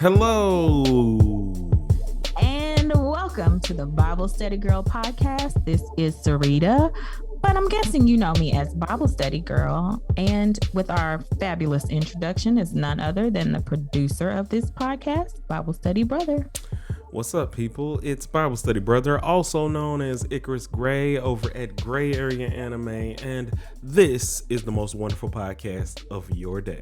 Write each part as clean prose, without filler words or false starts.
Hello. And welcome to the Bible Study Girl podcast. This is Sarita, but I'm guessing you know me as Bible Study Girl. And with our fabulous introduction is none other than the producer of this podcast, Bible Study Brother. What's up, people? It's Bible Study Brother, also known as Icarus Gray over at Gray Area Anime, and this is the most wonderful podcast of your day.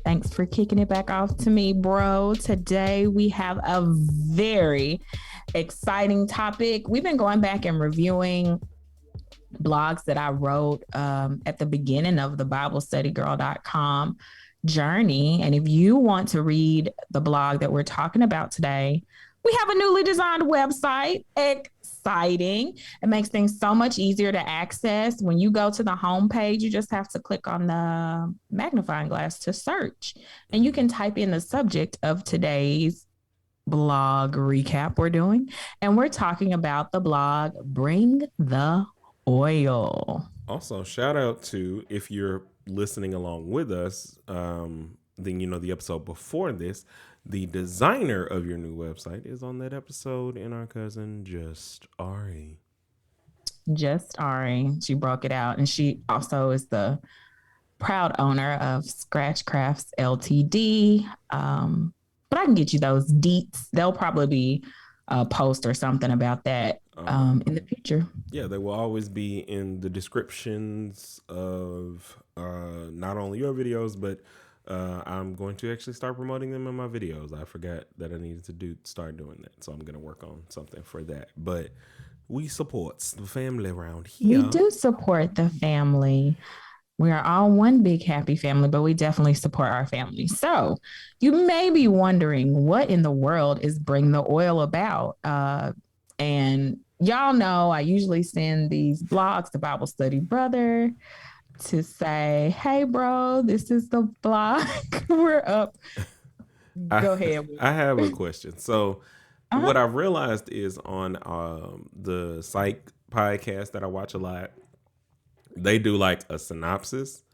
Thanks for kicking it back off to me, bro. Today we have a very exciting topic. We've been going back and reviewing blogs that I wrote at the beginning of the BibleStudyGirl.com journey. And if you want to read the blog that we're talking about today, we have a newly designed website. Exciting. It makes things so much easier to access. When you go to the homepage, you just have to click on the magnifying glass to search, and you can type in the subject of today's blog recap we're doing. And we're talking about the blog Bring the Oil. Also, shout out to, if you're listening along with us, then you know the episode before this, the designer of your new website is on that episode, and our cousin Just Ari. She broke it out, and she also is the proud owner of Scratch Crafts Ltd. But I can get you those deets. There'll probably be a post or something about that in the future. Yeah, they will always be in the descriptions of not only your videos, but I'm going to actually start promoting them in my videos. I forgot that I needed to start doing that, so I'm going to work on something for that. But we support the family around here. We do support the family. We are all one big happy family, but we definitely support our family. So you may be wondering, what in the world is Bring the Oil about? And y'all know I usually send these blogs to Bible Study Brother to say, hey, bro, this is the blog. We're up. Go ahead. I have a question. So what I've realized is on the Psych podcast that I watch a lot, they do like a synopsis.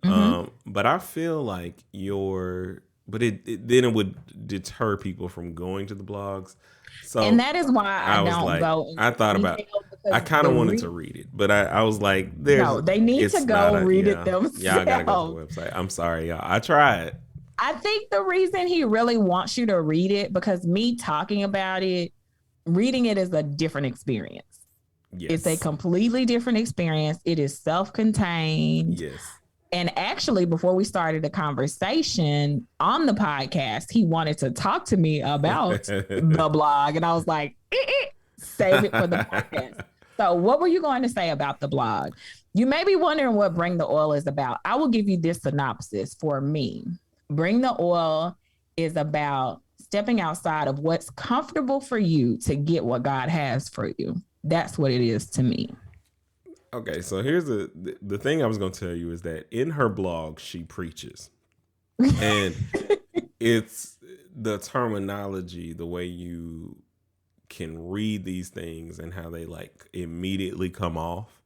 But I feel like then it would deter people from going to the blogs. So, and that is why I don't like, go. I thought about it. I kind of wanted to read it, but I was like, they need to go read it themselves. Yeah, I gotta go to the website. I'm sorry, y'all. I tried. I think the reason he really wants you to read it, because me talking about it, reading it is a different experience. Yes. It's a completely different experience. It is self-contained. Yes. And actually, before we started the conversation on the podcast, he wanted to talk to me about the blog. And I was like, save it for the podcast. So what were you going to say about the blog? You may be wondering what Bring the Oil is about. I will give you this synopsis for me. Bring the Oil is about stepping outside of what's comfortable for you to get what God has for you. That's what it is to me. Okay, so here's the thing I was going to tell you is that in her blog, she preaches. And it's the terminology, the way you can read these things and how they like immediately come off.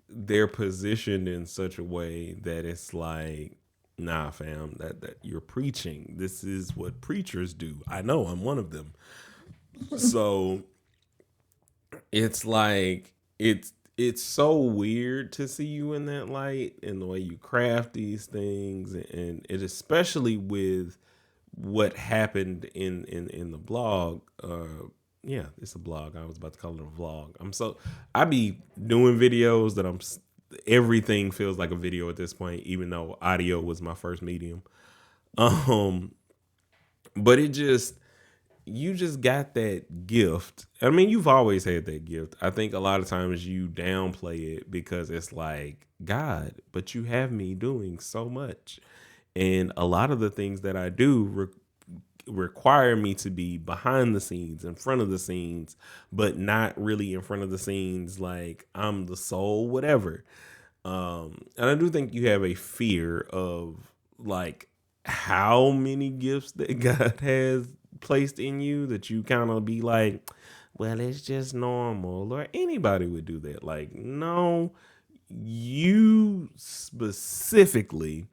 They're positioned in such a way that it's like, nah, fam, that you're preaching. This is what preachers do. I know, I'm one of them. So it's like, it's so weird to see you in that light and the way you craft these things, and it especially with what happened in the blog. Yeah, it's a blog. I was about to call it a vlog. I be doing videos that everything feels like a video at this point, even though audio was my first medium. But you just got that gift. I mean, you've always had that gift. I think a lot of times you downplay it because it's like, God, but you have me doing so much. And a lot of the things that I do require me to be behind the scenes, in front of the scenes, but not really in front of the scenes like I'm the soul, whatever. And I do think you have a fear of like how many gifts that God has placed in you that you kind of be like, well, it's just normal, or anybody would do that. Like, no, you specifically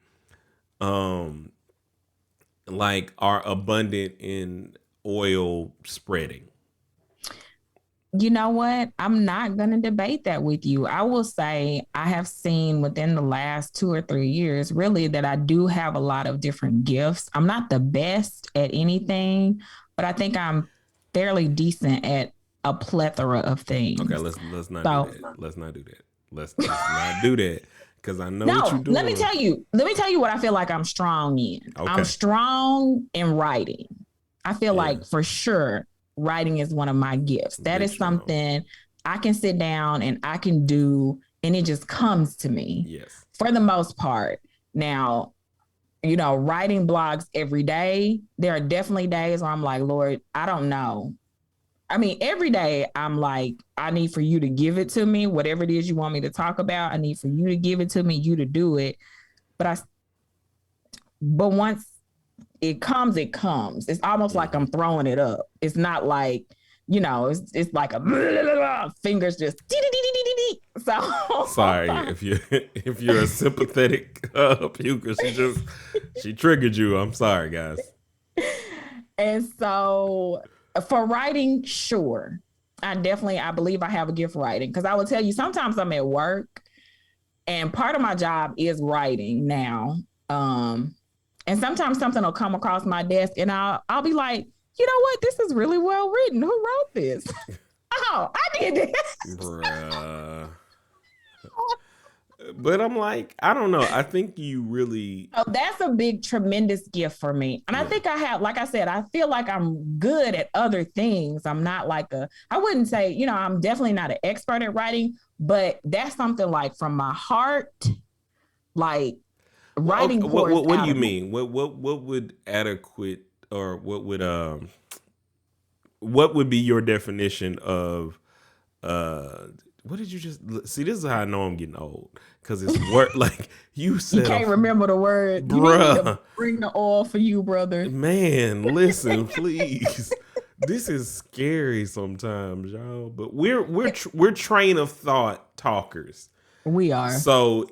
like are abundant in oil spreading? You know what? I'm not going to debate that with you. I will say I have seen within the last 2 or 3 years, really, that I do have a lot of different gifts. I'm not the best at anything, but I think I'm fairly decent at a plethora of Okay, things. let's not do So, that. Let's not do that. Let's not do that because I know what you're no, let me doing. tell you. Let me tell you what I feel like I'm strong in. I'm Okay. strong in writing. I feel like Yes. for sure writing is one of my gifts. That Big is strong. something I can sit down and I can do, and it just comes to me Yes. for the most part. Now, writing blogs every day, there are definitely days where I'm like, Lord, I don't know. I mean, every day I'm like, I need for you to give it to me, whatever it is you want me to talk about. I need for you to give it to me, you to do it. But but once it comes, it comes. It's almost like I'm Mm-hmm. throwing it up. It's not like, it's like a blah, blah, blah, fingers just so Sorry if you if you're a sympathetic puker. She triggered you. I'm sorry, guys. and so for writing, sure. I believe I have a gift for writing because I will tell you sometimes I'm at work and part of my job is writing now. Um, and sometimes something will come across my desk and I'll be like, you know what? This is really well written. Who wrote this? Oh, I did this. Bruh. But I'm like, I don't know. I think you really, So that's a big, tremendous gift for me. And I yeah. think I have, like I said, I feel like I'm good at other things. I'm not like I wouldn't say, I'm definitely not an expert at writing, but that's something like from my heart, like Well, writing okay, what pours what do out you of me. mean? What would adequate or what would be your definition of uh what did you just see? This is how I know I'm getting old because it's work like you You said, can't remember the word. You need me to bruh. bring the oil for you, brother. Man, listen, please. This is scary sometimes, y'all. But we're train of thought talkers. We are. So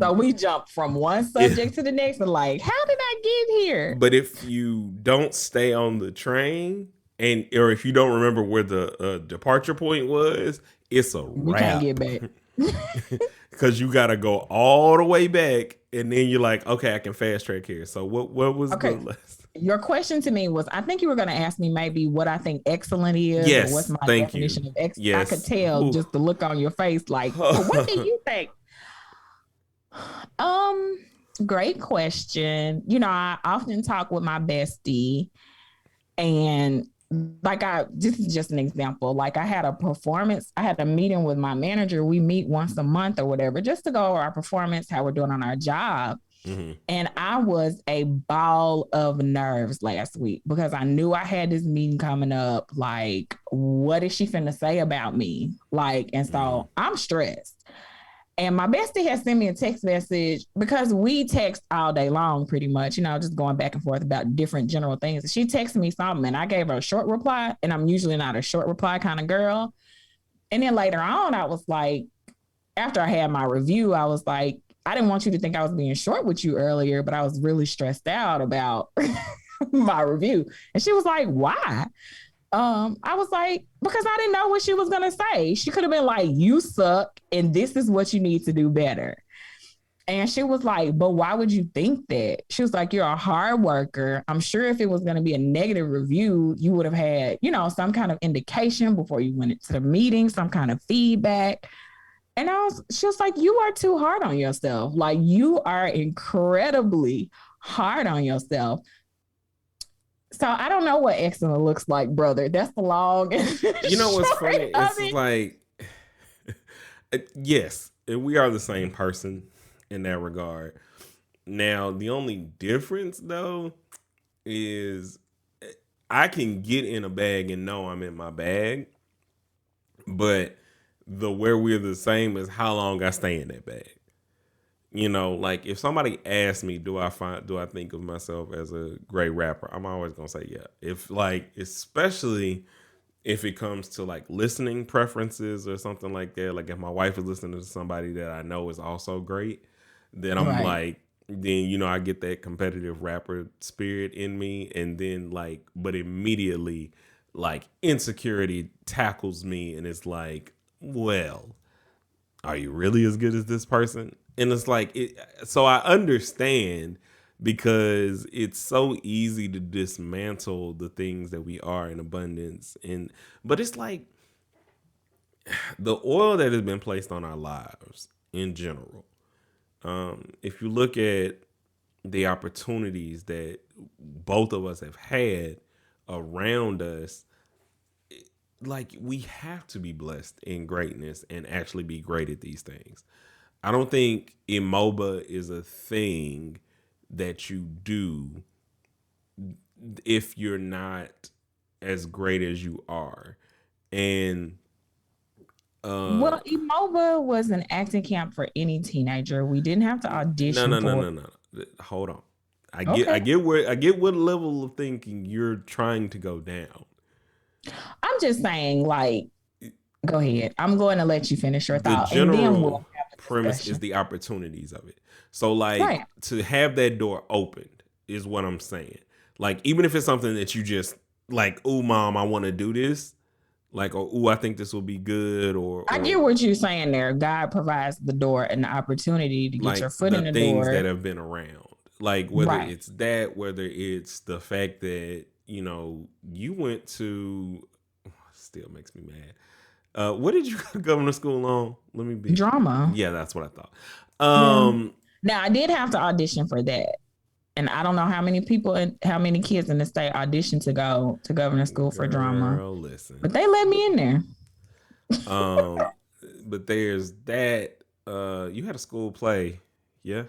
So we jump from one if subject to the next and like, how did I get here? but if you don't stay on the train and or if you don't remember where the departure point was, it's a We can't get wrap. back. Because you got to go all the way back, and then you're like, okay, I can fast track here. So what was the Okay. last? Your question to me was, I think you were going to ask me maybe what I think excellent is or what's Yes, my thank you. definition of excellent. I could Yes. tell Whew. just the look on your face, like, well, what do you think? Um, Great question. I often talk with my bestie and like this is just an example. Like I had a meeting with my manager. We meet once a month or whatever, just to go over our performance, how we're doing on our job. Hmm. And I was a ball of nerves last week because I knew I had this meeting coming up. Like, what is she finna say about me? Like, and Hmm. so I'm stressed. And my bestie has sent me a text message because we text all day long, pretty much, just going back and forth about different general things. She texted me something and I gave her a short reply. And I'm usually not a short reply kind of girl. And then later on, I was like, after I had my review, I was like, I didn't want you to think I was being short with you earlier, but I was really stressed out about my review. And she was like, why? I was like, because I didn't know what she was gonna say. She could have been like, you suck, and this is what you need to do better. And she was like, but why would you think that? She was like, you're a hard worker. I'm sure if it was going to be a negative review, you would have had, some kind of indication before you went into the meeting, some kind of feedback. And she was like, you are too hard on yourself. Like, you are incredibly hard on yourself. So I don't know what excellent looks like, brother. That's the long and You know what's short funny? of It's it. like, yes, we are the same person in that regard. Now, the only difference though is I can get in a bag and know I'm in my bag, but the where we're the same is how long I stay in that bag. Like if somebody asks me, do I think of myself as a great rapper? I'm always gonna say yeah. If like, especially if it comes to like listening preferences or something like that, like if my wife is listening to somebody that I know is also great, then I'm Right. like, then I get that competitive rapper spirit in me, and then but immediately insecurity tackles me, and it's like, well, are you really as good as this person? And it's like so I understand, because it's so easy to dismantle the things that we are in abundance, but it's like the oil that has been placed on our lives in general. If you look at the opportunities that both of us have had around us, we have to be blessed in greatness and actually be great at these things. I don't think Imoba is a thing that you do if you're not as great as you are. And Well, Imoba was an acting camp for any teenager. We didn't have to no, audition no, no, for no, no. Hold on. I Okay. get what level of thinking you're trying to go down. I'm just saying, go ahead. I'm going to let you finish your The thought and then we'll general have a premise is discussion. the opportunities of it. So Right. to have that door opened is what I'm saying. Even if it's something that you just oh mom, I want to do this, or oh, I think this will be good, I or get what you're saying there. God provides the door and the opportunity to get your foot the in the things that door. have been around. Whether Right. it's that, whether it's the fact that, you went to, still makes me mad. What did you go to governor school on? Let me be. Drama. Yeah, that's what I thought. Yeah. Now, I did have to audition for that. And I don't know how many people and how many kids in the state auditioned to go to governor school for drama, Girl, listen. but they let me in there. Um, but there's that. You had a school play, yeah.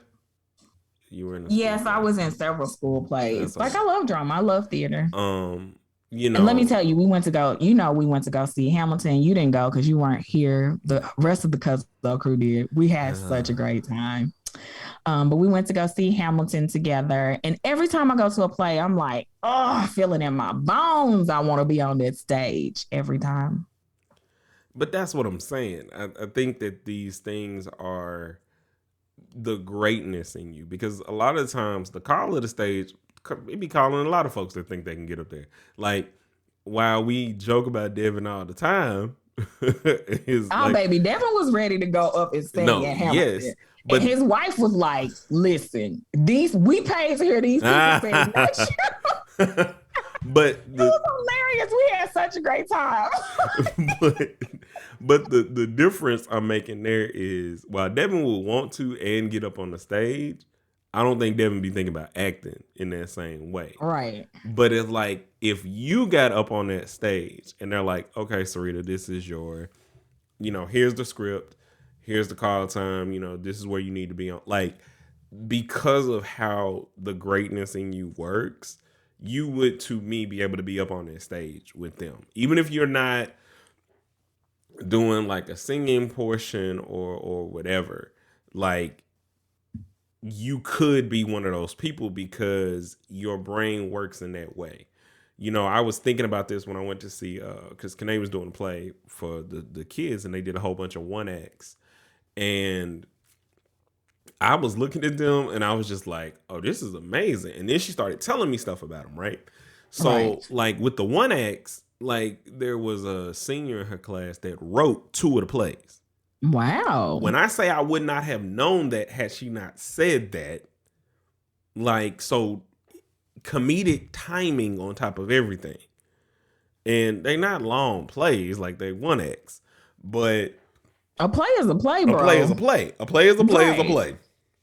You were in a school Yes, I play. was in several school That's plays. what I I love drama. I love theater. you And let me know, tell you, we went to go see Hamilton. You didn't go because you weren't here. The rest of the Cuzzo crew did. We had such a great time. But we went to go see Hamilton together. And every time I go to a play, I'm like, oh, I feel it in my bones. I want to be on that stage every time. but that's what I'm saying. I think that these things are the greatness in you, because a lot of times the call of the stage, it be calling a lot of folks that think they can get up there. While we joke about Devin all the time, is Oh, baby, Devin was ready to go up and sing no, at Hamilton. yes, And but his wife was like, listen, we paid to hear these people sing. Not you. but It was hilarious. We had such a great time. but the difference I'm making there is, while Devin would want to and get up on the stage, I don't think Devin be thinking about acting in that same way. Right. But it's if you got up on that stage and they're like, okay, Sarita, this is your, here's the script, here's the call time, this is where you need to be on. Because of how the greatness in you works, you would, to me, be able to be up on that stage with them, even if you're not doing a singing portion or whatever. You could be one of those people because your brain works in that way. I was thinking about this when I went to see, because Kane was doing a play for the kids, and they did a whole bunch of one acts, and I was looking at them and I was just like, oh, this is amazing. And then she started telling me stuff about them, right? So, Right. with the one acts, there was a senior in her class that wrote 2 of the plays. Wow. When I say I would not have known that had she not said that, so comedic timing on top of everything. And they're not long plays, they one acts, but a play is a play, bro. A play is a play. A play is a play is a play.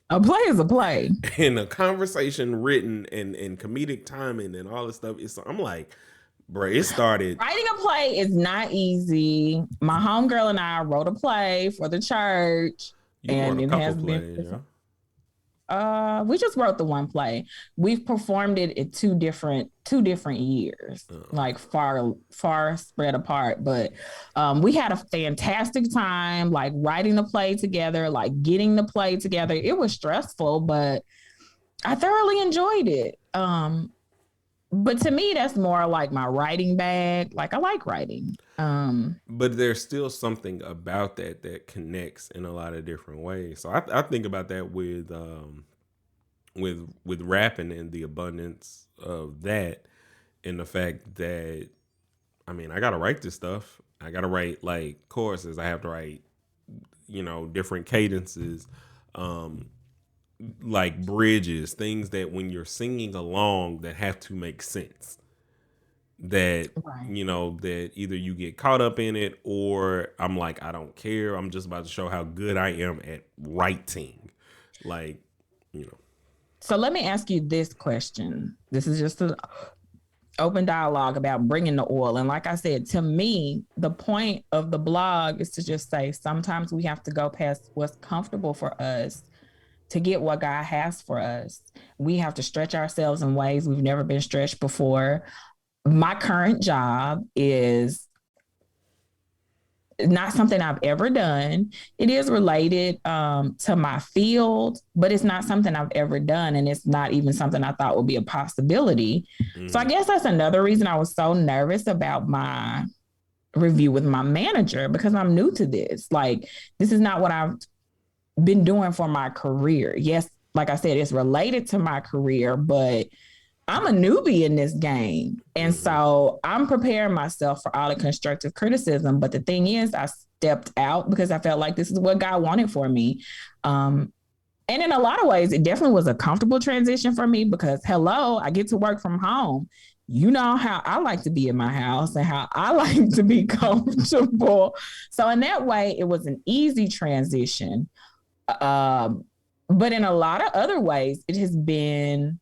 A play is a play. And a conversation written and comedic timing and all this stuff. I'm like, bro, it started. Writing a play is not easy. My homegirl and I wrote a play for the church. You wrote a couple plays, yeah. We just wrote the one play. We've performed it in two different years, far spread apart. But we had a fantastic time, writing the play together, getting the play together. It was stressful, but I thoroughly enjoyed it. But to me, that's more like my writing bag. I like writing. But there's still something about that connects in a lot of different ways. So I think about that with with rapping and the abundance of that, and the fact that I gotta write this stuff. I gotta write like choruses. I have to write, different cadences, um, like bridges, things that when you're singing along that have to make sense. That Right. that either you get caught up in it, or I'm like, I don't care. I'm just about to show how good I am at writing. Like, you know. So let me ask you this question. This is just an open dialogue about bringing the oil. And like I said, to me, the point of the blog is to just say sometimes we have to go past what's comfortable for us to get what God has for us. We have to stretch ourselves in ways we've never been stretched before. My current job is not something I've ever done. It is related to my field, but it's not something I've ever done. And it's not even something I thought would be a possibility. So I Mm, guess that's another reason I was so nervous about my review with my manager, because I'm new to this. Like, this is not what I've been doing for my career. Yes, like I said, it's related to my career, but I'm a newbie in this game. And mm-hmm. so I'm preparing myself for all the constructive criticism. But the thing is, I stepped out because I felt like this is what God wanted for me. And in a lot of ways, it definitely was a comfortable transition for me because, hello, I get to work from home. You know how I like to be in my house and how I like to be comfortable. So, in that way, it was an easy transition. Um, but in a lot of other ways, it has been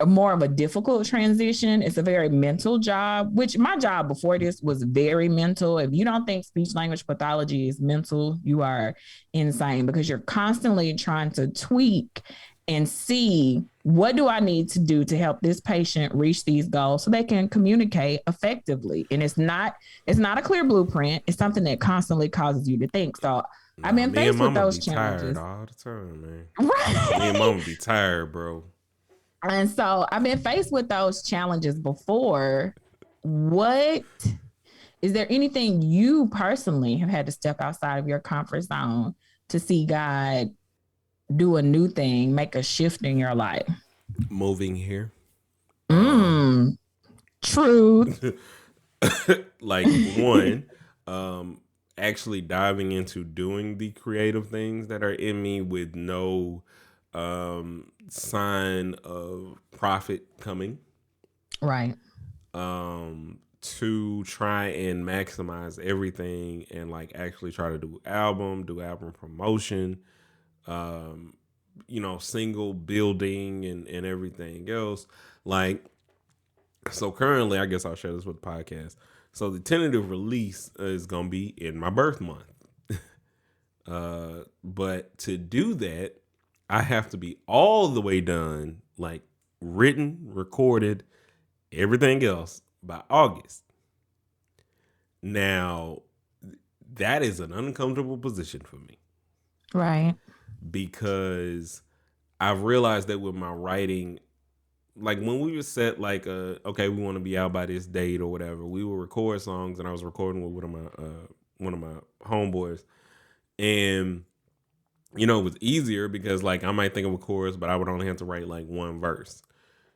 more of a difficult transition. It's a very mental job, which my job before this was very mental. If you don't think speech language pathology is mental, you are insane, because you're constantly trying to tweak and see what do I need to do to help this patient reach these goals so they can communicate effectively. And it's not a clear blueprint. It's something that constantly causes you to think. So I've Nah, been me and faced with mama those be tired challenges. all the time, man. Me and Right. mama be tired, bro. And so I've been faced with those challenges before. What is there anything you personally have had to step outside of your comfort zone to see God do a new thing, make a shift in your life? Moving here. Um, Mm, truth. like one, um, actually diving into doing the creative things that are in me with no sign of profit coming. Right. To try and maximize everything and like actually try to do album promotion, um, single building and everything else. Like, so currently, I guess I'll share this with the podcast. So the tentative release is gonna be in my birth month. But to do that, I have to be all the way done, like written, recorded, everything else by August. Now, that is an uncomfortable position for me Right. because I've realized that with my writing, like when we were set, like, okay, we want to be out by this date or whatever, we would record songs, and I was recording with one of my homeboys, and it was easier because like I might think of a chorus, but I would only have to write like one verse.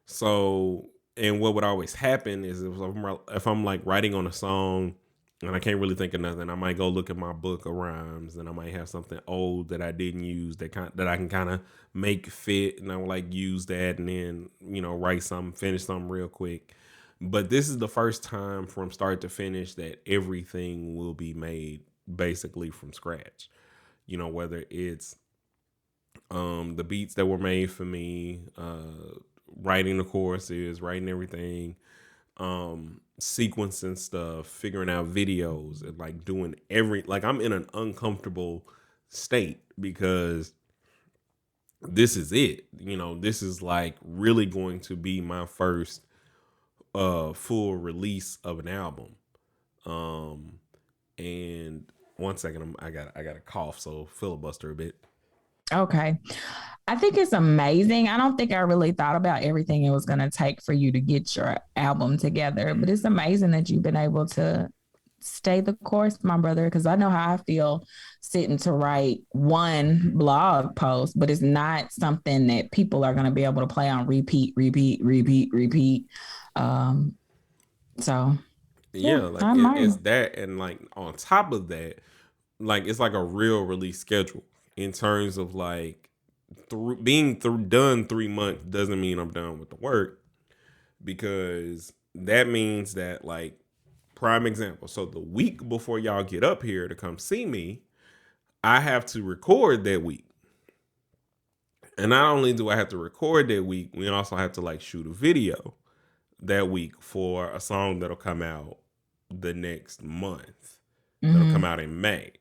So, and what would always happen is if I'm like writing on a song and I can't really think of nothing, I might go look at my book of rhymes, and I might have something old that I didn't use that I can kind of make fit, and I would like use that, and then write something, finish something real quick. But this is the first time from start to finish that everything will be made basically from scratch. Whether it's the beats that were made for me, writing the choruses, writing everything, sequencing stuff, figuring out videos, and like doing like I'm in an uncomfortable state because this is it. This is like really going to be my first full release of an album. Um and one second, I got a cough, so filibuster a bit. Okay. I think it's amazing. I don't think I really thought about everything it was going to take for you to get your album together, but it's amazing that you've been able to stay the course, my brother, because I know how I feel sitting to write one blog post, but it's not something that people are going to be able to play on repeat, repeat, repeat, repeat. Um, so Yeah, yeah, like I admire it's you. that, and like on top of that, like it's like a real release schedule in terms of like done 3 months doesn't mean I'm done with the work, because that means that, like, prime example. So the week before y'all get up here to come see me, I have to record that week. And not only do I have to record that week, we also have to like shoot a video that week for a song that'll come out the next month. That'll come Mm-hmm. out in May.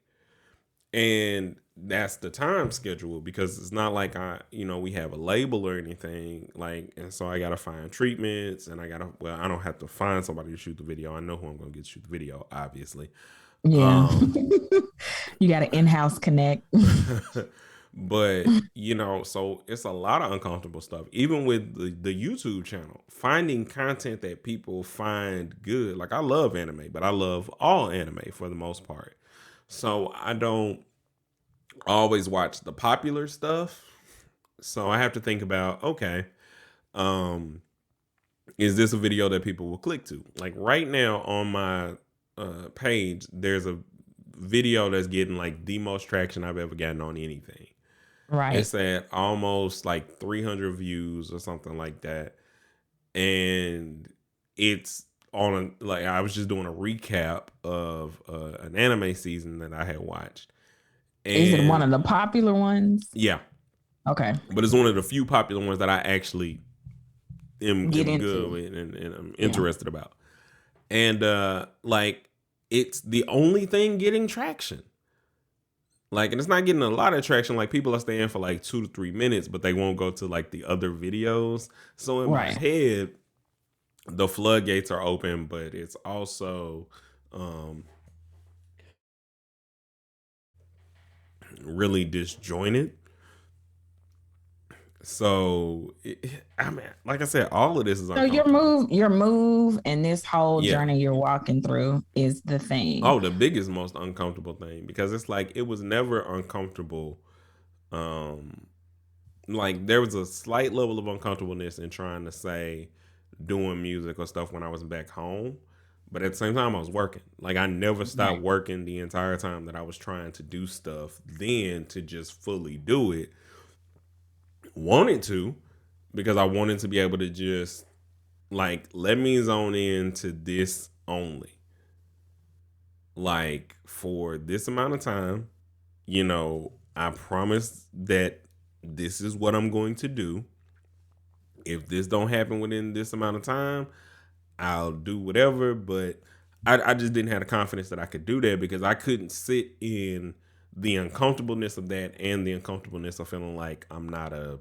And that's the time schedule, because it's not like we have a label or anything, like, and so I gotta find treatments, and I don't have to find somebody to shoot the video. I know who I'm gonna get to shoot the video, obviously. Yeah. um You got an in-house connect. but so it's a lot of uncomfortable stuff, even with the YouTube channel, finding content that people find good. Like, I love anime, but I love all anime for the most part, so I don't always watch the popular stuff. So I have to think about, okay, um, is this a video that people will click to? Like right now on my page, there's a video that's getting like the most traction I've ever gotten on anything. Right. It's at almost like 300 views or something like that. And it's like, I was just doing a recap of an anime season that I had watched. Is it one And of the popular ones? yeah, Okay. but it's one of the few popular ones that I actually Get am good into. with, and I'm Yeah. interested about. And like, it's the only thing getting traction. Like, and it's not getting a lot of traction. Like, people are staying for like 2 to 3 minutes, but they won't go to like the other videos. So in my Right. head, the floodgates are open, but it's also um really disjointed. So I mean, like I said, all of this is So uncomfortable. your move and this whole Yeah. journey you're walking through is the thing. Oh, the biggest, most uncomfortable thing, because it's like it was never uncomfortable. Um, like, there was a slight level of uncomfortableness in trying to say doing music or stuff when I was back home, but at the same time I was working. Like, I never stopped Right. working the entire time that I was trying to do stuff. Then to just fully do it, wanted to, because I wanted to be able to just like let me zone into this only, like, for this amount of time. I promise that this is what I'm going to do. If this don't happen within this amount of time, I'll do whatever. But I just didn't have the confidence that I could do that, because I couldn't sit in the uncomfortableness of that and the uncomfortableness of feeling like I'm not a,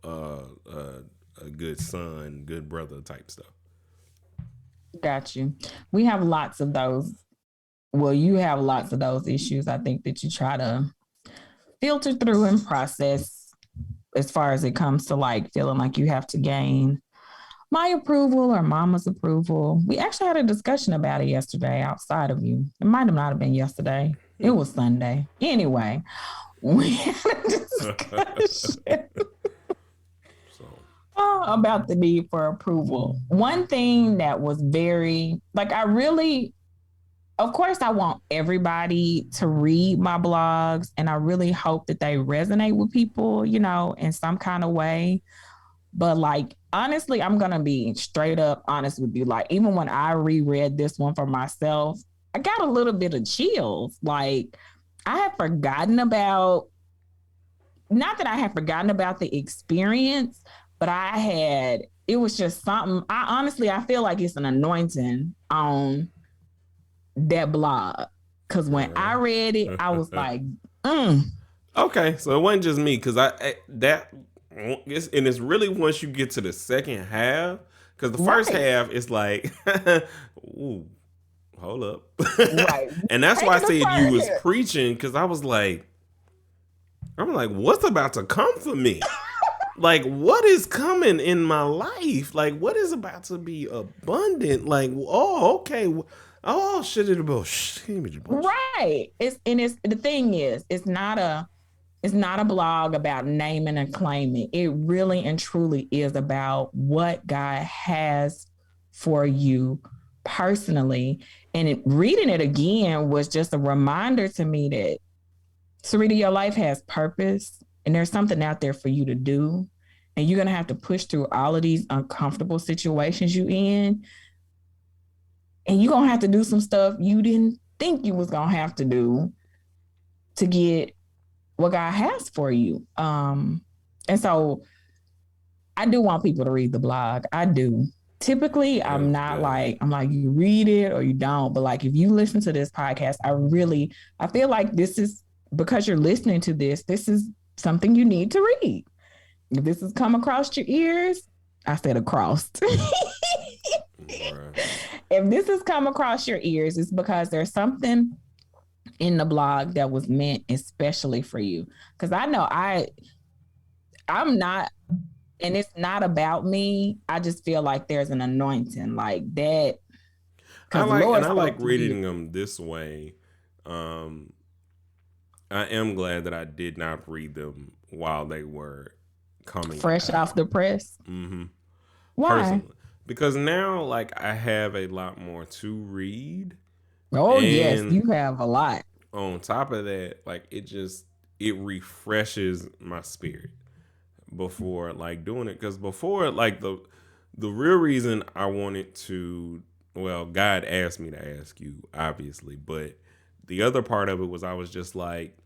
a good son, good brother type stuff. Got you. We have lots of those. Well, you have lots of those issues. I think that you try to filter through and process as far as it comes to like feeling like you have to gain my approval or mama's approval. We actually had a discussion about it yesterday outside of you. It might have not have been yesterday. It was Sunday. Anyway, we had a discussion So about the need for approval. One thing that was very, like, I really, of course, I want everybody to read my blogs and I really hope that they resonate with people, in some kind of way. But like, honestly, I'm going to be straight up honest with you. Like, even when I reread this one for myself, I got a little bit of chills. Like, I had forgotten about, not that I had forgotten about the experience, but it was just something. I feel like it's an anointing on that blog. Cause when I read it, I was like, okay, so it wasn't just me, because it's really once you get to the second half, because the first right, half is like, ooh, hold up, right. and that's Take why I it said you apart was here. preaching, because I'm like, what's about to come for me? Like, what is coming in my life? Like, what is about to be abundant? Like, oh, okay. Oh shit! It bush. Right. It's the thing is, it's not a blog about naming and claiming. It really and truly is about what God has for you personally. And reading it again was just a reminder to me that, Sarita, your life has purpose and there's something out there for you to do. And you're going to have to push through all of these uncomfortable situations you in. And you're going to have to do some stuff you didn't think you was going to have to do to get what God has for you. And so I do want people to read the blog. I do. Typically, I'm not like, I'm like, you read it or you don't. But like, if you listen to this podcast, I feel like this is, because you're listening to this is something you need to read. If this has come across your ears, I said across. If this has come across your ears, it's because there's something in the blog that was meant especially for you. Because I know I'm not, and it's not about me. I just feel like there's an anointing like that. I like reading them this way. I am glad that I did not read them while they were coming fresh off the press. Mm-hmm. Why? Personally. Because now, like, I have a lot more to read. Oh, yes, you have a lot. On top of that, like, it refreshes my spirit before, like, doing it. Because before, like, the real reason I wanted to, well, God asked me to ask you, obviously. But the other part of it was I was just like,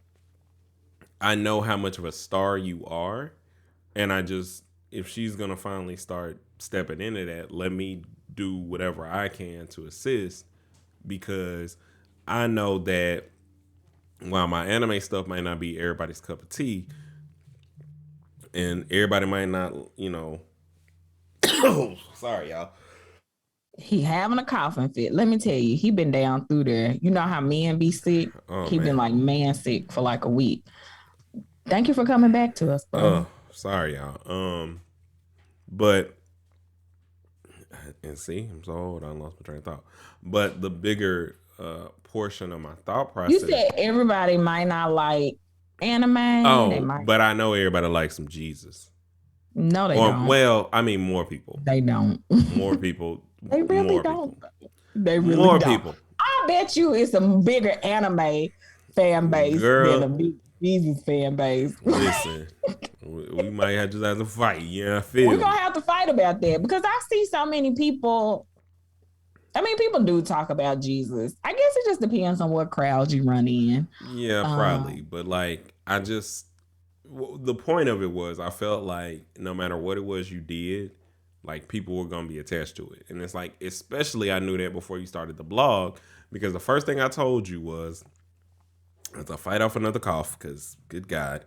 I know how much of a star you are. And if she's going to finally start stepping into that, let me do whatever I can to assist, because I know that while my anime stuff might not be everybody's cup of tea, and everybody might not, sorry, y'all. He having a coughing fit. Let me tell you, he been down through there. You know how men be sick? He been like man sick for like a week. Thank you for coming back to us, bro. Sorry, y'all. But, and see, I'm so old, I lost my train of thought. But the bigger portion of my thought process. You said everybody might not like anime. But I know everybody likes some Jesus. No, they don't. Well, I mean, more people. They don't. More people. They really don't. People. They really more don't. People. I bet you it's a bigger anime fan base than a big Jesus fan base. Listen, we might have to fight. Yeah, I feel we're gonna have to fight about that, because I see so many people. I mean, people do talk about Jesus. I guess it just depends on what crowd you run in. Yeah, probably. But like, the point of it was, I felt like no matter what it was you did, like, people were gonna be attached to it. And it's like, especially I knew that before you started the blog, because the first thing I told you was, as I fight off another cough, because good God,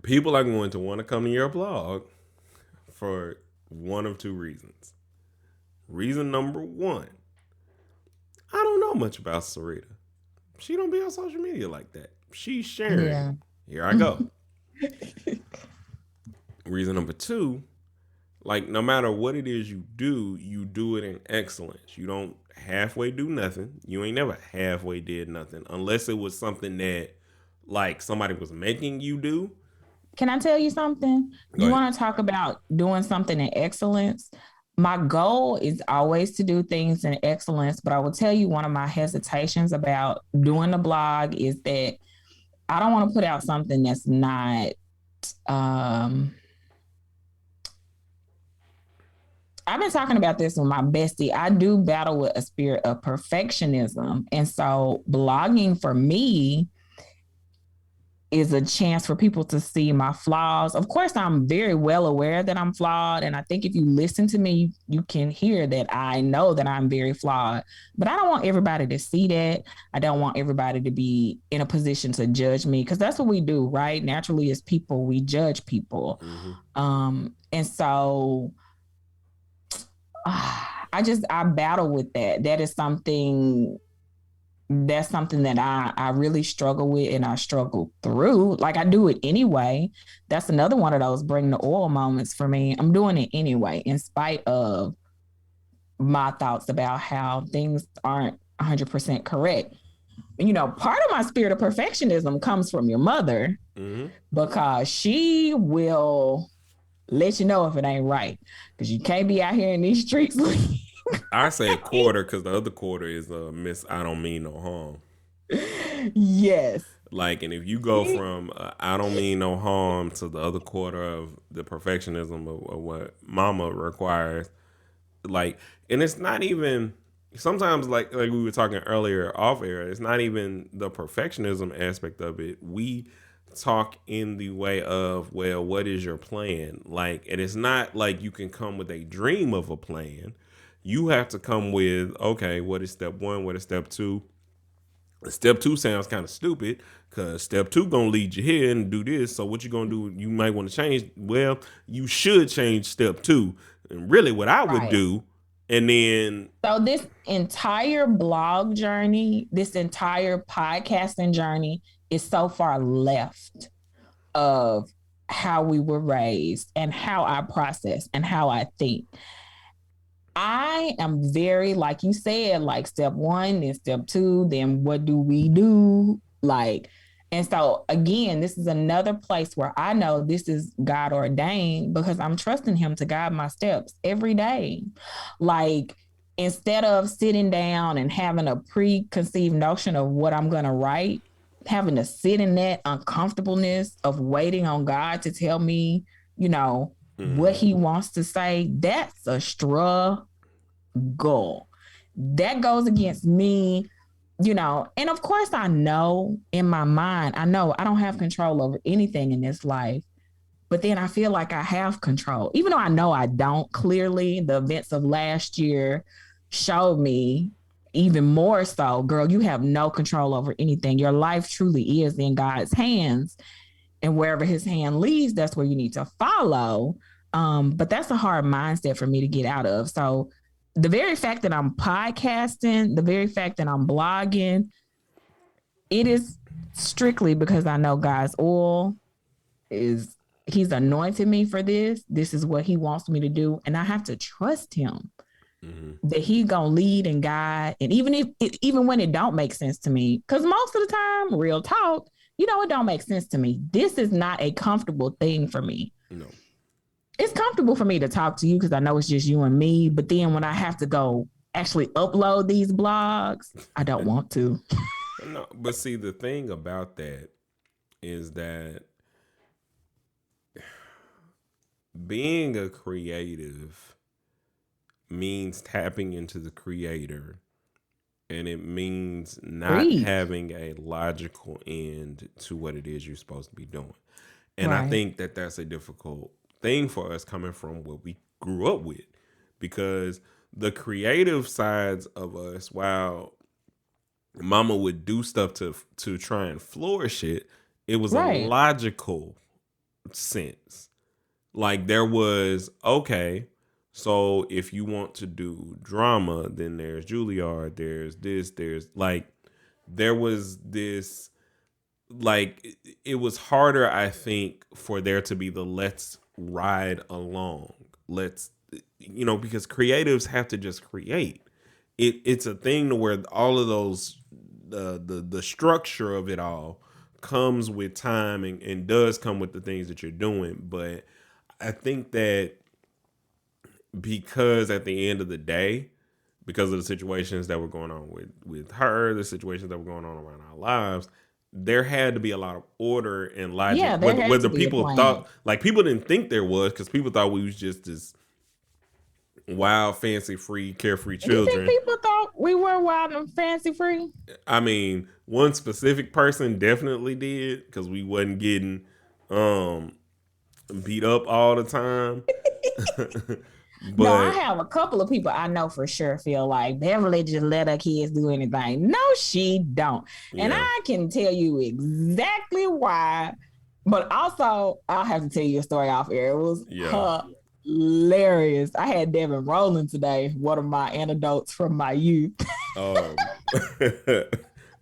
people are going to want to come to your blog for one of two reasons. Reason number one, I don't know much about Sarita. She don't be on social media like that. She's sharing. Yeah. Here I go. Reason number two, like, no matter what it is you do it in excellence. You don't halfway do nothing. You ain't never halfway did nothing, unless it was something that, like, somebody was making you do. Can I tell you something? You want to talk about doing something in excellence? My goal is always to do things in excellence, but I will tell you, one of my hesitations about doing the blog is that I don't want to put out something that's not, I've been talking about this with my bestie. I do battle with a spirit of perfectionism. And so blogging for me is a chance for people to see my flaws. Of course, I'm very well aware that I'm flawed. And I think if you listen to me, you can hear that I know that I'm very flawed. But I don't want everybody to see that. I don't want everybody to be in a position to judge me, because that's what we do, right? Naturally, as people, we judge people. Mm-hmm. And so I battle with that. That's something that I really struggle with, and I struggle through. Like, I do it anyway. That's another one of those bring the oil moments for me. I'm doing it anyway, in spite of my thoughts about how things aren't 100% correct. Part of my spirit of perfectionism comes from your mother Mm-hmm. because she will let you know if it ain't right. Because you can't be out here in these streets. I say a quarter because the other quarter is miss. I don't mean no harm. Yes. Like, and if you go from I don't mean no harm to the other quarter of the perfectionism of what mama requires, like, and it's not even sometimes like we were talking earlier off air, it's not even the perfectionism aspect of it. We talk in the way of, well, what is your plan? Like, and it's not like you can come with a dream of a plan. You have to come with, okay, what is step one, what is step two? Step two sounds kind of stupid because step two gonna lead you here and do this. So what you gonna do? You might want to change. Well, you should change step two. And really, what I would Right. do, and then So this entire blog journey, this entire podcasting journey is so far left of how we were raised and how I process and how I think. I am very, like you said, like step one, then step two, then what do we do? Like, and so again, this is another place where I know this is God ordained because I'm trusting Him to guide my steps every day. Like, instead of sitting down and having a preconceived notion of what I'm going to write, having to sit in that uncomfortableness of waiting on God to tell me, what mm, He wants to say, that's a struggle. That goes against me, and of course, I know in my mind, I know I don't have control over anything in this life. But then I feel like I have control, even though I know I don't. Clearly, the events of last year showed me even more so, girl, you have no control over anything. Your life truly is in God's hands. And wherever his hand leads, that's where you need to follow. But that's a hard mindset for me to get out of. So the very fact that I'm podcasting, the very fact that I'm blogging, it is strictly because I know God's oil is he's anointed me for this. This is what he wants me to do. And I have to trust him mm, that he's gonna lead and guide. And even when it don't make sense to me, because most of the time, real talk, it don't make sense to me. This is not a comfortable thing for me. no, It's comfortable for me to talk to you because I know it's just you and me. But then when I have to go actually upload these blogs, I don't want to. no. But see, the thing about that is that being a creative means tapping into the creator, and it means not Preach. having a logical end to what it is you're supposed to be doing. And I Right. think that that's a difficult thing for us coming from what we grew up with, because the creative sides of us, while mama would do stuff to try and flourish it, it was a Right. logical sense. Like, there was, okay, so if you want to do drama, then there's Juilliard, there's this, there's like, there was this, like, it was harder, I think, for there to be the let's ride along. Let's, because creatives have to just create. It's a thing to where all of those, the structure of it all comes with time, and does come with the things that you're doing. But I think that because at the end of the day, because of the situations that were going on with her, the situations that were going on around our lives, there had to be a lot of order and logic. Yeah, there Whether, has to whether be a people plan. thought, like, people didn't think there was, because people thought we was just this wild, fancy, free, carefree Do you think children. people thought we were wild and fancy free? I mean, one specific person definitely did, because we wasn't getting um beat up all the time. No, I But have a couple of people I know for sure feel like Beverly just let her kids do anything. No, she don't. And yeah, I can tell you exactly why. But also, I'll have to tell you a story off air. It was yeah. hilarious. I had Devin Rowland today, one of my anecdotes from my youth. Um,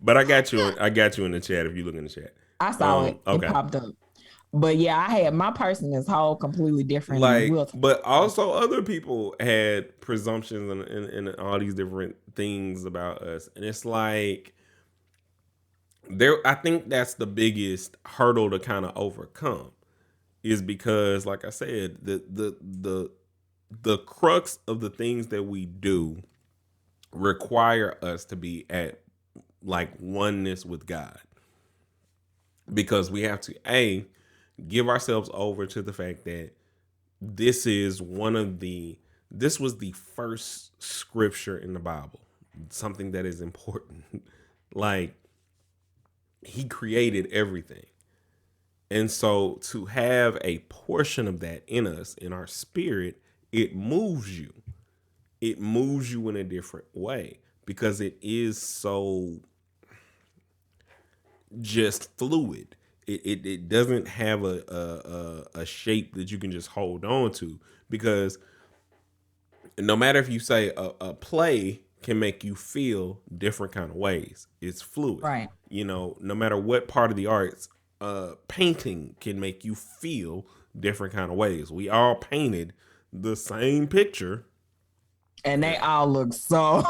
but I got you. I got you in the chat if you look in the chat. I saw it. It Okay. popped up. But yeah, I had my person is whole completely different, and Like, we'll talk but about also other people had presumptions and all these different things about us, and it's like there. I think that's the biggest hurdle to kind of overcome is because, like I said, the crux of the things that we do require us to be at like oneness with God, because we have to give ourselves over to the fact that this is one of the this was the first scripture in the Bible, something that is important. Like, he created everything. And so to have a portion of that in us, in our spirit, it moves you. It moves you in a different way because it is so just fluid. It doesn't have a shape that you can just hold on to, because no matter if you say a play can make you feel different kind of ways, it's fluid. right. No matter what part of the arts, painting can make you feel different kind of ways. We all painted the same picture. And they all look so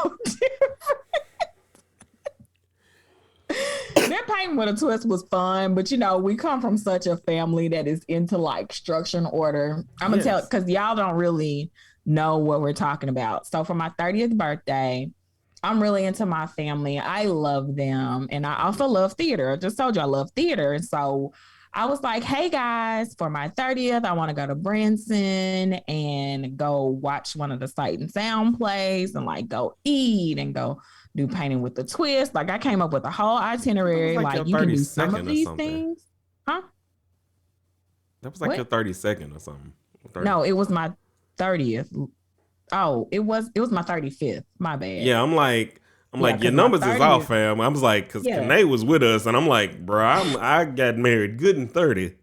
that painting with a twist was fun, but we come from such a family that is into like structure and order. I'm gonna tell Yes. because y'all don't really know what we're talking about. So for my 30th birthday, I'm really into my family. I love them. And I also love theater. I just told you I love theater. And so I was like, hey guys, for my 30th, I want to go to Branson and go watch one of the Sight and Sound plays and like go eat and go do painting with the twist. Like I came up with a whole That was itinerary. like your Like you can do some of 32nd or these something. things. Huh? That was like your What? 32nd or something. 30. No, it was my 30th. Oh, it was my 35th. My bad. Yeah, I'm like, Yeah, your because my numbers is off, 30th, fam. I was like, because yeah. Kane was with us, and I'm like, bro, I got married good in 30.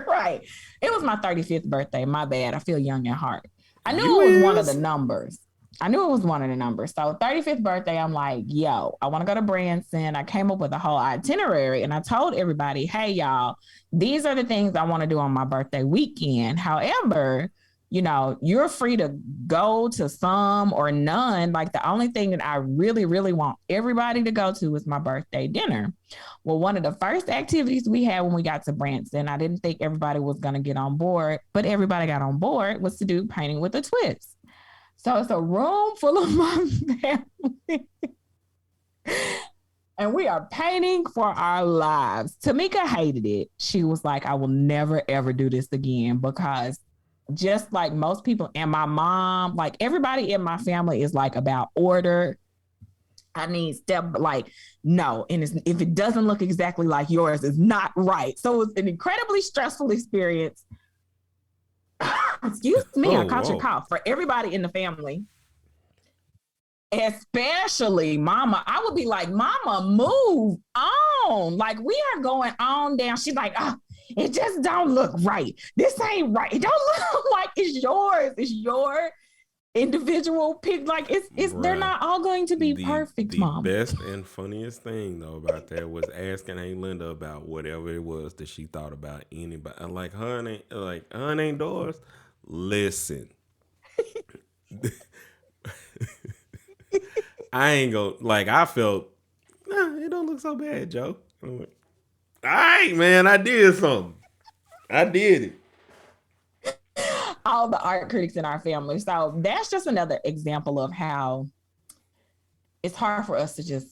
Right. It was my 35th birthday. My bad. I feel young at heart. I You knew it was one of the is? numbers. I knew it was one of the numbers. So 35th birthday, I'm like, yo, I want to go to Branson. I came up with a whole itinerary and I told everybody, hey, y'all, these are the things I want to do on my birthday weekend. However, you're free to go to some or none. Like the only thing that I really, really want everybody to go to is my birthday dinner. Well, one of the first activities we had when we got to Branson, I didn't think everybody was going to get on board, but everybody got on board, was to do painting with a twist. So it's a room full of my family. And we are painting for our lives. Tamika hated it. She was like, I will never, ever do this again because just like most people and my mom, like everybody in my family is like about order. I need step like no, and if it doesn't look exactly like yours, it's not right. So it's an incredibly stressful experience. Excuse me, I Oh, caught your whoa. cough for everybody in the family, especially Mama. I would be like, Mama, move on. Like we are going on down. She's like, oh, it just don't look right. This ain't right. It don't look like it's yours. It's your individual pick. Like it's they're Bruh. not all going to be perfect, The Mom. best and funniest thing though about that was asking Aunt Linda about whatever it was that she thought about anybody. I'm like, her ain't doors. Listen, I ain't gonna like. I felt, nah, it don't look so bad, Joe. I'm like, all right, man, I did something. I did it. All the art critics in our family. So that's just another example of how it's hard for us to just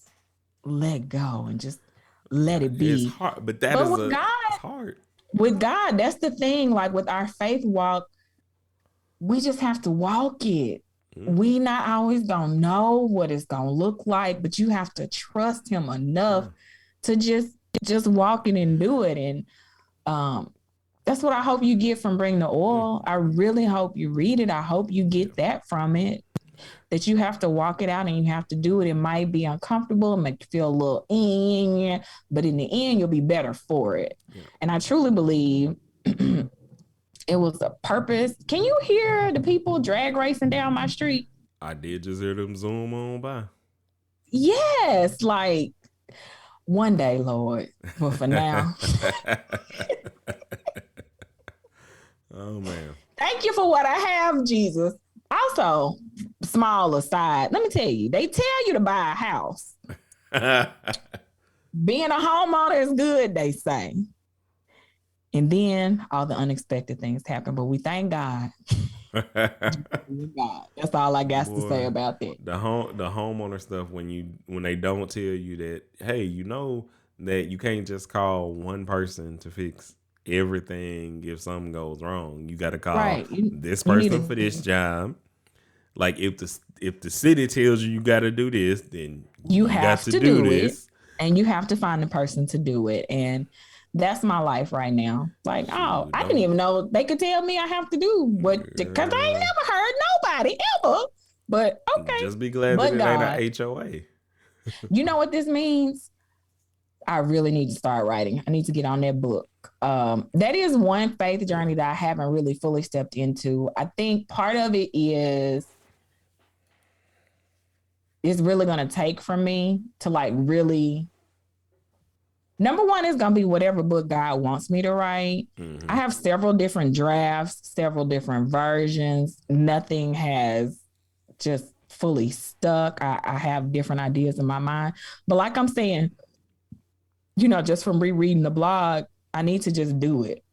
let go and just let it It's be. hard, but that But is it's hard. with God, that's the thing. Like with our faith walk, we just have to walk it. Mm-hmm. We not always gonna know what it's gonna look like, but you have to trust him enough Yeah. to just walk it and do it. And that's what I hope you get from Bring the Yeah. Oil. I really hope you read it. I hope you Yeah. get that from it. That you have to walk it out and you have to do it. It might be uncomfortable, it make you feel a little but in the end, you'll be better for it. Yeah. And I truly believe it was a purpose. Can you hear the people drag racing down my street? I did just hear them zoom on by. Yes, like one day, Lord. But for now, Oh man. Thank you for what I have, Jesus. Also, small aside, let me tell you, they tell you to buy a house. Being a homeowner is good, they say. And then all the unexpected things happen, but we thank God. God. That's all I got to say Boy, about that. the homeowner stuff when they don't tell you that, hey, you know that you can't just call one person to fix everything if something goes wrong. You got to call Right. You, this you need person for this job. Like if the city tells you got to do this, then you you got have to to do do it, this. and you have to find the person to do it. And that's my life right now. Like, oh, Shoot, I didn't don't even know they could tell me I have to do what, because I ain't girl, never heard nobody ever. But okay, just be glad that but it ain't a God, HOA. you know what this means? I really need to start writing. I need to get on that book. That is one faith journey that I haven't really fully stepped into. I think part of it is it's really going to take from me to like really. Number one is going to be whatever book God wants me to write. I Mm-hmm. have several different drafts, several different versions. Nothing has just fully stuck. I have different ideas in my mind. But like I'm saying, just from rereading the blog, I need to just do it.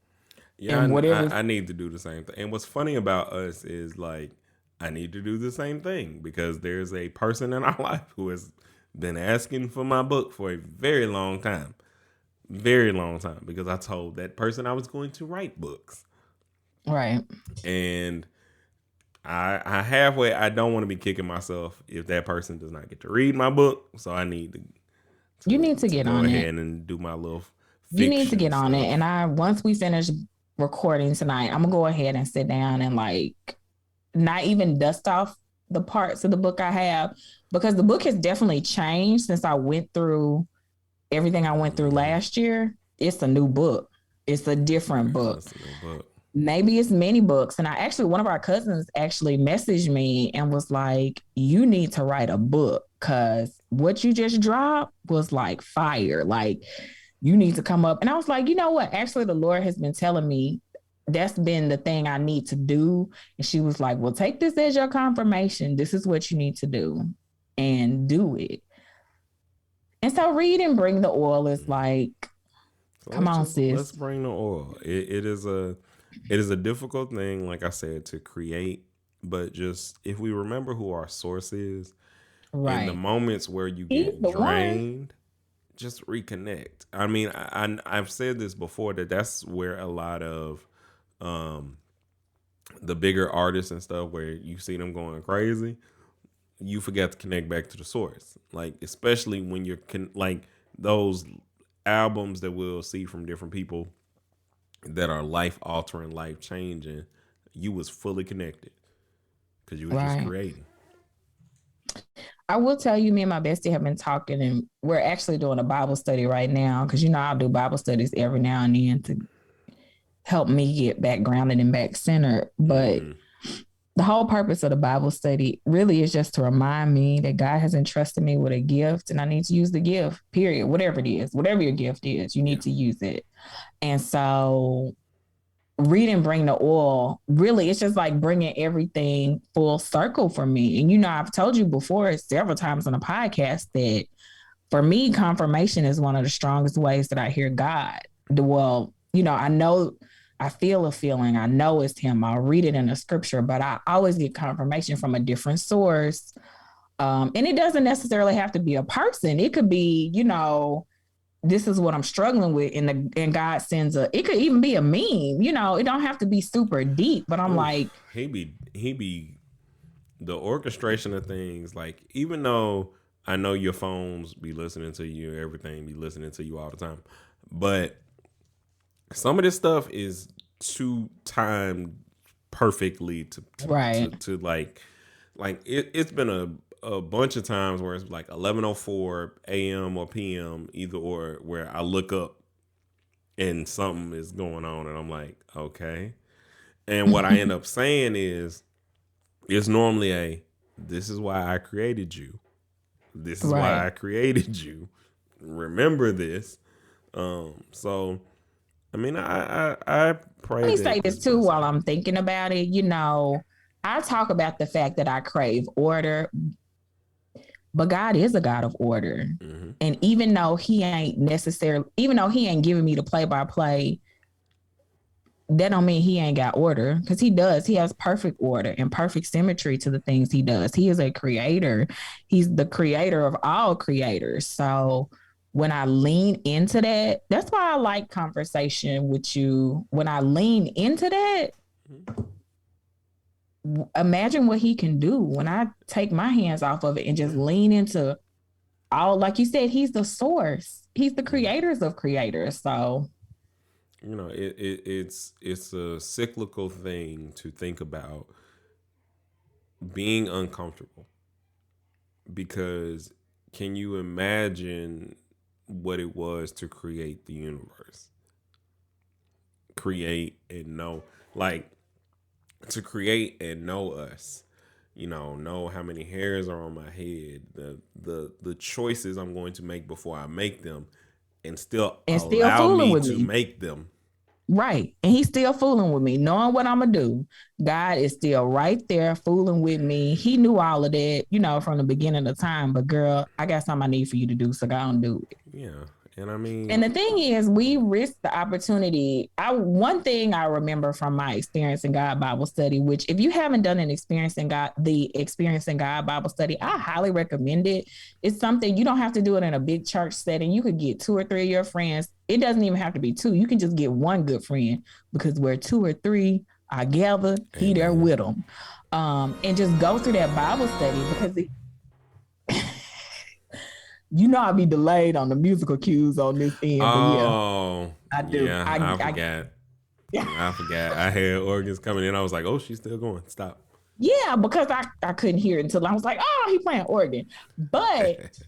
Yeah, And whatever. I need to do the same thing. And what's funny about us is like I need to do the same thing because there's a person in our life who has been asking for my book for a very long time. Because I told that person I was going to write books, Right. and I halfway I don't want to be kicking myself if that person does not get to read my book. So I need You need to to get go on it. ahead and do my little You need to fiction get on it. stuff. And once we finish recording tonight, I'm gonna go ahead and sit down and like not even dust off the parts of the book I have, because the book has definitely changed since I went through everything I went through Mm-hmm. last year. It's a new book. It's a different book. That's a new book. Maybe it's many books. And one of our cousins actually messaged me and was like, you need to write a book because what you just dropped was like fire. Like, you need to come up. And I was like, you know what? Actually, the Lord has been telling me that's been the thing I need to do. And she was like, well, take this as your confirmation. This is what you need to do and do it. And so read and bring the oil is like, So come on, let's sis. bring the oil. It is a difficult thing, like I said, to create. But just if we remember who our source is, in the Right. moments where you He's get the one. drained, just reconnect. I mean, I've said this before that that's where a lot of um, the bigger artists and stuff, where you see them going crazy, you forget to connect back to the source. Like especially when you're like those albums that we'll see from different people that are life altering, life changing, you was fully connected because you was just Right. creating. I will tell you, me and my bestie have been talking, and we're actually doing a Bible study right now because I'll do Bible studies every now and then to help me get back grounded and back centered. But Mm-hmm. the whole purpose of the Bible study really is just to remind me that God has entrusted me with a gift and I need to use the gift, period. Whatever it is, whatever your gift is, you Yeah. need to use it. And so read and bring the oil, really, it's just like bringing everything full circle for me. And, I've told you before several times on the podcast that for me, confirmation is one of the strongest ways that I hear God. Well, I know I feel a feeling. I know it's him. I'll read it in the scripture, but I always get confirmation from a different source. And it doesn't necessarily have to be a person. It could be, this is what I'm struggling with, and God sends it could even be a meme. It don't have to be super deep, but I'm Oof. like, He be the orchestration of things. Like even though I know your phones be listening to you, everything be listening to you all the time, but some of this stuff is too timed perfectly right, to like it's been a bunch of times where it's like 11:04 a.m. or p.m. either or where I look up and something is going on and I'm like, okay. And what I end up saying is it's normally this is why I created you. This is why right, I created you. Remember this. So I mean, I Let pray me say that this this too blessing while you. I'm thinking about it. I talk about the fact that I crave order, but God is a God of order. Mm-hmm. And even though he ain't giving me the play by play, that don't mean he ain't got order, because he does. He has perfect order and perfect symmetry to the things he does. He is a creator. He's the creator of all creators. So when I lean into that, that's why I like conversation with you. When I lean into that, imagine what he can do when I take my hands off of it and just Yeah. lean into all, like you said, he's the source. He's the Mm-hmm. creators of creators. So It's a cyclical thing to think about being uncomfortable, because can you imagine what it was to create the universe, create and know, like, to create and know us, know how many hairs are on my head, the choices I'm going to make before I make them, and still and still allow fooling me with to me. make them. Right. And he's still fooling with me, knowing what I'm going to do. God is still right there fooling with me. He knew all of that, from the beginning of time. But girl, I got something I need for you to do. So go and do it. Yeah. And I And mean, the thing is, we risk the opportunity. One thing I remember from my experience in God Bible study, which if you haven't done the experience in God Bible study, I highly recommend it. It's something you don't have to do it in a big church setting. You could get 2 or 3 of your friends. It doesn't even have to be two. You can just get one good friend, because where 2 or 3 are gathered, he there amen. with them. And just go through that Bible study, because I'll be delayed on the musical cues on this end, but yeah, Oh, I do. yeah, I I forgot. yeah, I forgot. I had organs coming in. I was like, oh, she's still going. Stop. yeah, because I couldn't hear it until I was like, oh, he playing organ. But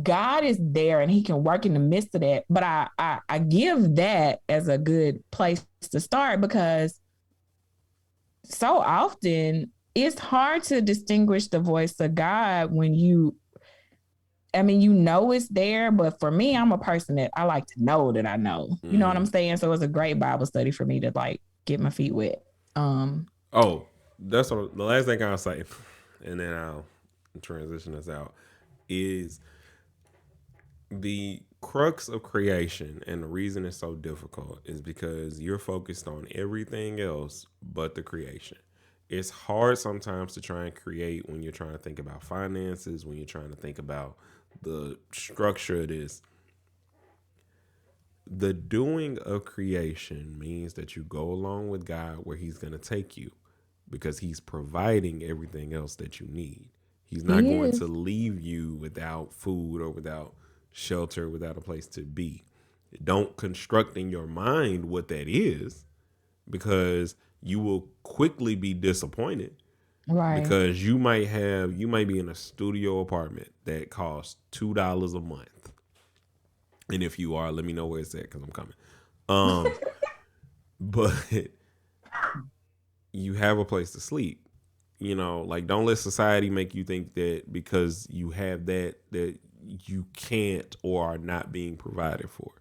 God is there and he can work in the midst of that. But I give that as a good place to start, because so often it's hard to distinguish the voice of God when it's there, but for me, I'm a person that I like to know that I know. You know what Hmm. I'm saying? So it's a great Bible study for me to like get my feet wet. Um, Oh, that's what the last thing I'll say, and then I'll transition us out, is the crux of creation, and the reason it's so difficult is because you're focused on everything else but the creation. It's hard sometimes to try and create when you're trying to think about finances, when you're trying to think about the structure of this. The doing of creation means that you go along with God where he's going to take you, because he's providing everything else that you need. He's not he going to is. leave you without food or without shelter, without a place to be. Don't construct in your mind what that is, because you will quickly be disappointed, Right. because you might be in a studio apartment that costs $2 a month. And if you are, let me know where it's at, because I'm coming. Um, but you have a place to sleep. Like, don't let society make you think that because you have that you can't or are not being provided for.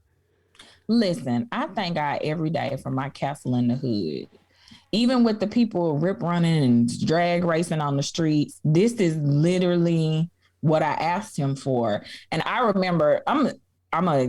Listen, I thank God every day for my castle in the hood. Even with the people rip running and drag racing on the streets, this is literally what I asked him for. And I remember, I'm a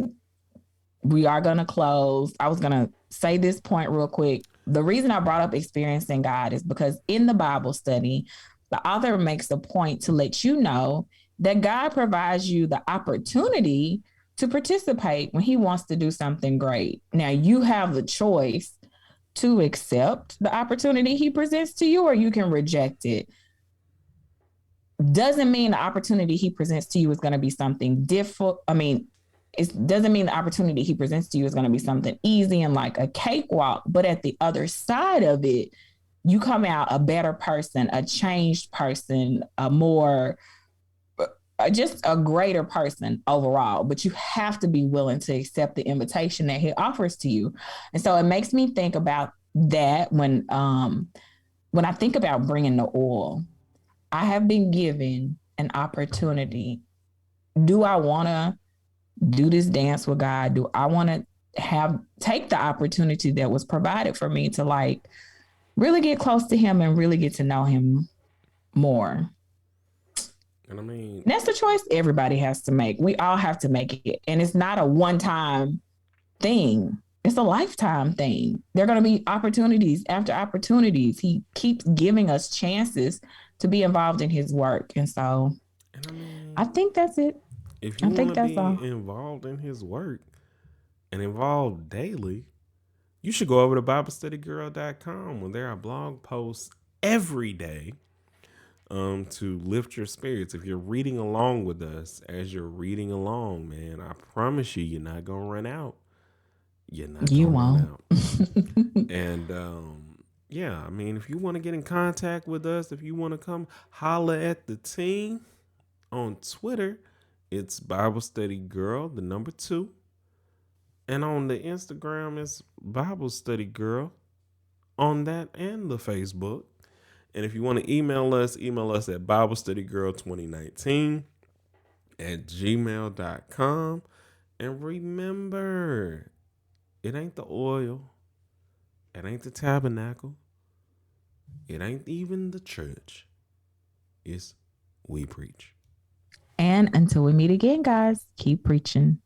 we are gonna close. I was gonna say this point real quick. The reason I brought up experiencing God is because in the Bible study, the author makes a point to let you know that God provides you the opportunity to participate when he wants to do something great. Now you have the choice to accept the opportunity he presents to you, or you can reject it. Doesn't mean the opportunity he presents to you is going to be something different. It doesn't mean the opportunity he presents to you is going to be something easy and like a cakewalk. But at the other side of it, you come out a better person, a changed person, a more, just a greater person overall. But you have to be willing to accept the invitation that he offers to you. And so it makes me think about that when I think about bringing the oil. I have been given an opportunity. Do I want to do this dance with God? Do I want to take the opportunity that was provided for me to like really get close to him and really get to know him more. And I mean, That's the choice everybody has to make. We all have to make it. And it's not a one time thing, it's a lifetime thing. There are going to be opportunities after opportunities. He keeps giving us chances to be involved in his work. And so and I I mean, think that's it. if I you want think to that's be all. involved in his work and involved daily, you should go over to BibleStudyGirl.com where there are blog posts every day to lift your spirits. If you're reading along with us, as you're reading along, man, I promise you, you're not gonna run out. You're not You gonna run won't. out. And yeah, I mean, if you want to get in contact with us, if you want to come holler at the team on Twitter, it's Bible Study Girl, the number 2. And on the Instagram, it's Bible Study Girl on that and the Facebook. And if you want to email us at BibleStudyGirl2019 at gmail.com. And remember, it ain't the oil, it ain't the tabernacle, it ain't even the church. It's we preach. And until we meet again, guys, keep preaching.